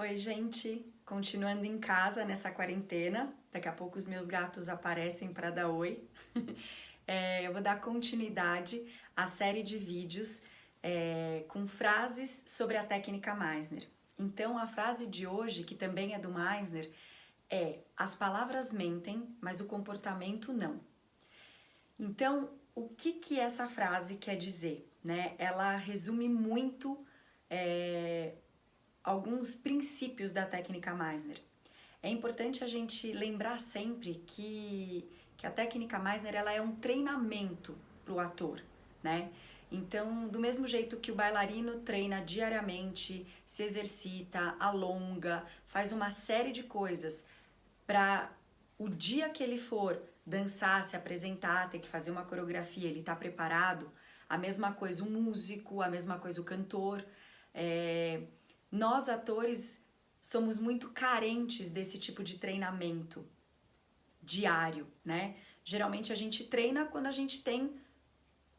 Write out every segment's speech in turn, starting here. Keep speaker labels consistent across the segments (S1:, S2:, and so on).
S1: Oi, gente! Continuando em casa nessa quarentena, daqui a pouco os meus gatos aparecem para dar oi. Eu vou dar continuidade à série de vídeos com frases sobre a técnica Meisner. Então, a frase de hoje, que também é do Meisner, é: as palavras mentem, mas o comportamento não. Então, o que essa frase quer dizer? Né? Ela resume muito alguns princípios da técnica Meisner. É importante a gente lembrar sempre que a técnica Meisner ela é um treinamento para o ator, né? Então, do mesmo jeito que o bailarino treina diariamente, se exercita, alonga, faz uma série de coisas para o dia que ele for dançar, se apresentar, ter que fazer uma coreografia, ele está preparado. A mesma coisa o músico, a mesma coisa o cantor. Nós, atores, somos muito carentes desse tipo de treinamento diário, né? Geralmente a gente treina quando a gente tem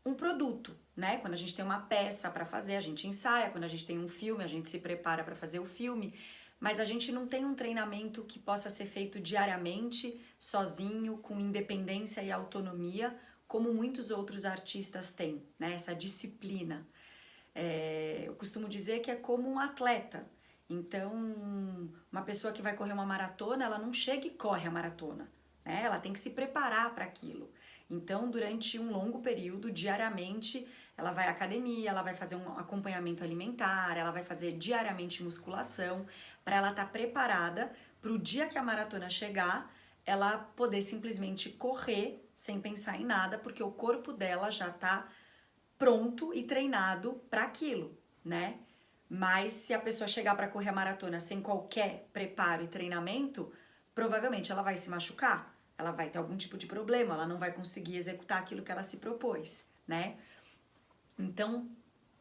S1: um produto, né? Quando a gente tem uma peça para fazer, a gente ensaia. Quando a gente tem um filme, a gente se prepara para fazer o filme. Mas a gente não tem um treinamento que possa ser feito diariamente, sozinho, com independência e autonomia, como muitos outros artistas têm, né? Essa disciplina. Eu costumo dizer que é como um atleta. Então, uma pessoa que vai correr uma maratona, ela não chega e corre a maratona, né? Ela tem que se preparar para aquilo. Então, durante um longo período, diariamente, ela vai à academia, ela vai fazer um acompanhamento alimentar, ela vai fazer diariamente musculação, para ela estar preparada para o dia que a maratona chegar, ela poder simplesmente correr sem pensar em nada, porque o corpo dela já está pronto e treinado para aquilo, né? Mas se a pessoa chegar para correr a maratona sem qualquer preparo e treinamento, provavelmente ela vai se machucar, ela vai ter algum tipo de problema, ela não vai conseguir executar aquilo que ela se propôs, né? Então,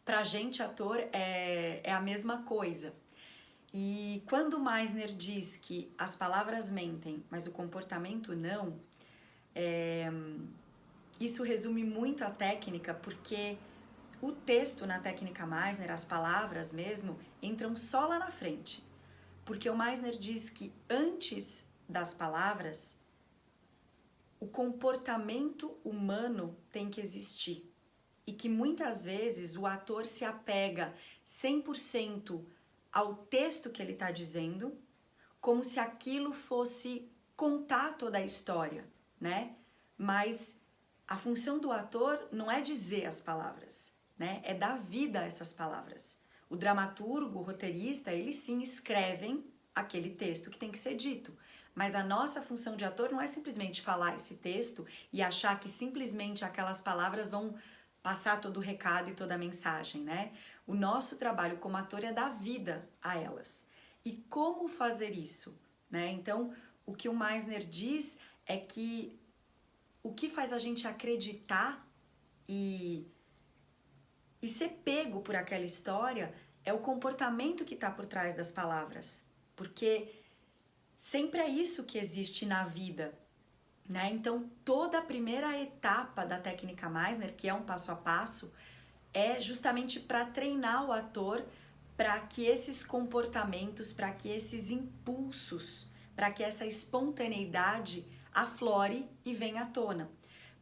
S1: pra gente, ator, é a mesma coisa. E quando Meisner diz que as palavras mentem, mas o comportamento não, isso resume muito a técnica, porque o texto na técnica Meisner, as palavras mesmo, entram só lá na frente. Porque o Meisner diz que antes das palavras, o comportamento humano tem que existir. E que muitas vezes o ator se apega 100% ao texto que ele está dizendo, como se aquilo fosse contar toda a história, né? Mas a função do ator não é dizer as palavras, né? É dar vida a essas palavras. O dramaturgo, o roteirista, eles sim escrevem aquele texto que tem que ser dito. Mas a nossa função de ator não é simplesmente falar esse texto e achar que simplesmente aquelas palavras vão passar todo o recado e toda a mensagem, né? O nosso trabalho como ator é dar vida a elas. E como fazer isso, né? Então, o que o Meisner diz é que o que faz a gente acreditar e ser pego por aquela história é o comportamento que está por trás das palavras. Porque sempre é isso que existe na vida, né? Então, toda a primeira etapa da técnica Meisner, que é um passo a passo, é justamente para treinar o ator para que esses comportamentos, para que esses impulsos, para que essa espontaneidade aflore e venha à tona.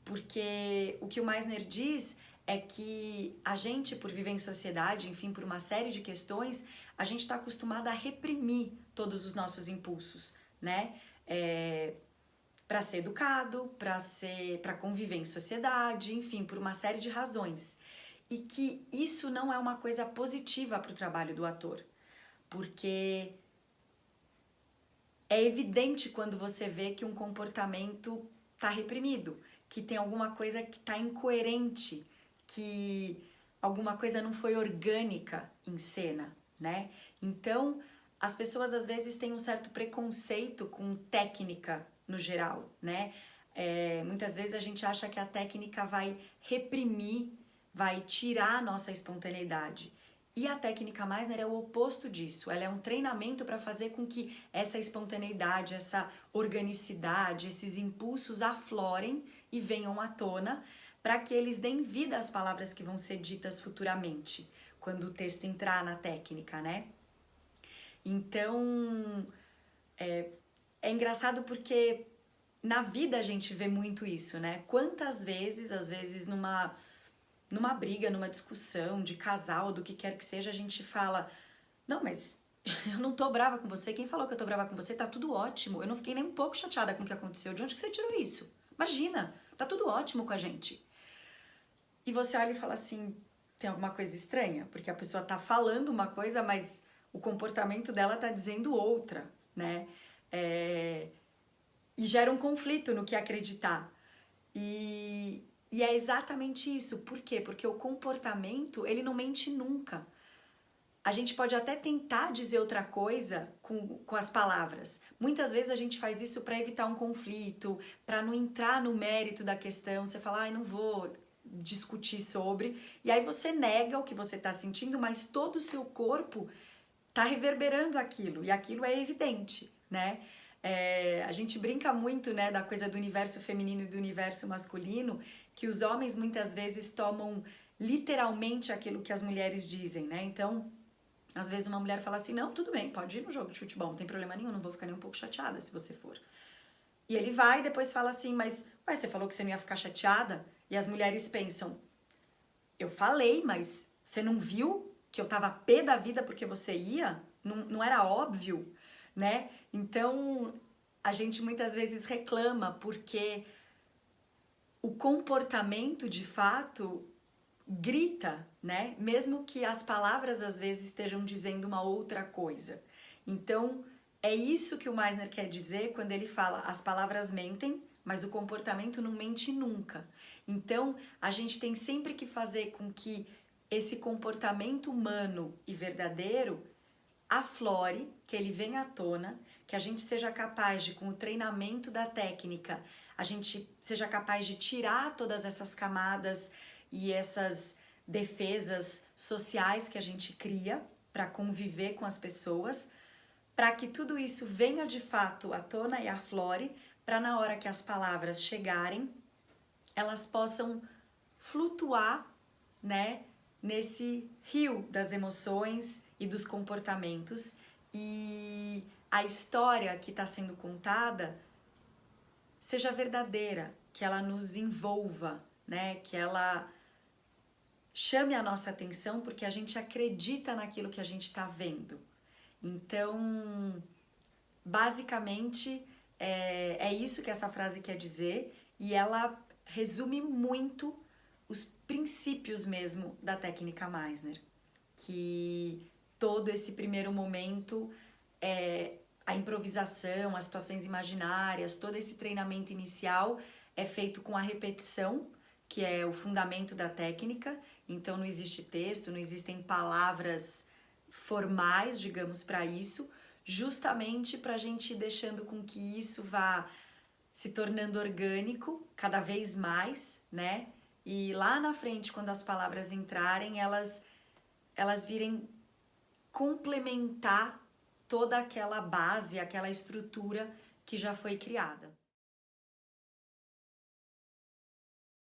S1: Porque o que o Meisner diz é que a gente, por viver em sociedade, enfim, por uma série de questões, a gente está acostumado a reprimir todos os nossos impulsos, né? Para ser educado, para conviver em sociedade, enfim, por uma série de razões. E que isso não é uma coisa positiva para o trabalho do ator, porque é evidente quando você vê que um comportamento está reprimido, que tem alguma coisa que está incoerente, que alguma coisa não foi orgânica em cena, né? Então, as pessoas às vezes têm um certo preconceito com técnica no geral, né? Muitas vezes a gente acha que a técnica vai reprimir, vai tirar a nossa espontaneidade. E a técnica Meisner é o oposto disso, ela é um treinamento para fazer com que essa espontaneidade, essa organicidade, esses impulsos aflorem e venham à tona, para que eles deem vida às palavras que vão ser ditas futuramente, quando o texto entrar na técnica, né? Então, é engraçado porque na vida a gente vê muito isso, né? Quantas vezes, às vezes numa briga, numa discussão de casal, do que quer que seja, a gente fala: não, mas eu não tô brava com você, quem falou que eu tô brava com você? Tá tudo ótimo, eu não fiquei nem um pouco chateada com o que aconteceu, de onde que você tirou isso? Imagina, tá tudo ótimo com a gente. E você olha e fala assim, tem alguma coisa estranha? Porque a pessoa tá falando uma coisa, mas o comportamento dela tá dizendo outra, né? E gera um conflito no que acreditar. E é exatamente isso. Por quê? Porque o comportamento, ele não mente nunca. A gente pode até tentar dizer outra coisa com as palavras. Muitas vezes a gente faz isso para evitar um conflito, para não entrar no mérito da questão. Você fala, ai, não vou discutir sobre. E aí você nega o que você está sentindo, mas todo o seu corpo está reverberando aquilo. E aquilo é evidente, né? A gente brinca muito, né, da coisa do universo feminino e do universo masculino, que os homens muitas vezes tomam literalmente aquilo que as mulheres dizem, né? Então, às vezes uma mulher fala assim, não, tudo bem, pode ir no jogo de futebol, não tem problema nenhum, não vou ficar nem um pouco chateada se você for. E ele vai e depois fala assim, mas, ué, você falou que você não ia ficar chateada? E as mulheres pensam, eu falei, mas você não viu que eu tava pé da vida porque você ia? Não era óbvio, né? Então, a gente muitas vezes reclama porque o comportamento, de fato, grita, né? Mesmo que as palavras às vezes estejam dizendo uma outra coisa. Então, é isso que o Meisner quer dizer quando ele fala: as palavras mentem, mas o comportamento não mente nunca. Então, a gente tem sempre que fazer com que esse comportamento humano e verdadeiro aflore, que ele venha à tona, que a gente seja capaz de, com o treinamento da técnica, a gente seja capaz de tirar todas essas camadas e essas defesas sociais que a gente cria para conviver com as pessoas, para que tudo isso venha de fato à tona e aflore, para na hora que as palavras chegarem, elas possam flutuar, né, nesse rio das emoções e dos comportamentos, e a história que está sendo contada seja verdadeira, que ela nos envolva, né, que ela chame a nossa atenção porque a gente acredita naquilo que a gente está vendo. Então, basicamente, é isso que essa frase quer dizer, e ela resume muito os princípios mesmo da técnica Meisner, que todo esse primeiro momento, a improvisação, as situações imaginárias, todo esse treinamento inicial é feito com a repetição, que é o fundamento da técnica. Então não existe texto, não existem palavras formais, digamos, para isso, justamente para a gente ir deixando com que isso vá se tornando orgânico cada vez mais, né? E lá na frente, quando as palavras entrarem, elas virem complementar toda aquela base, aquela estrutura que já foi criada.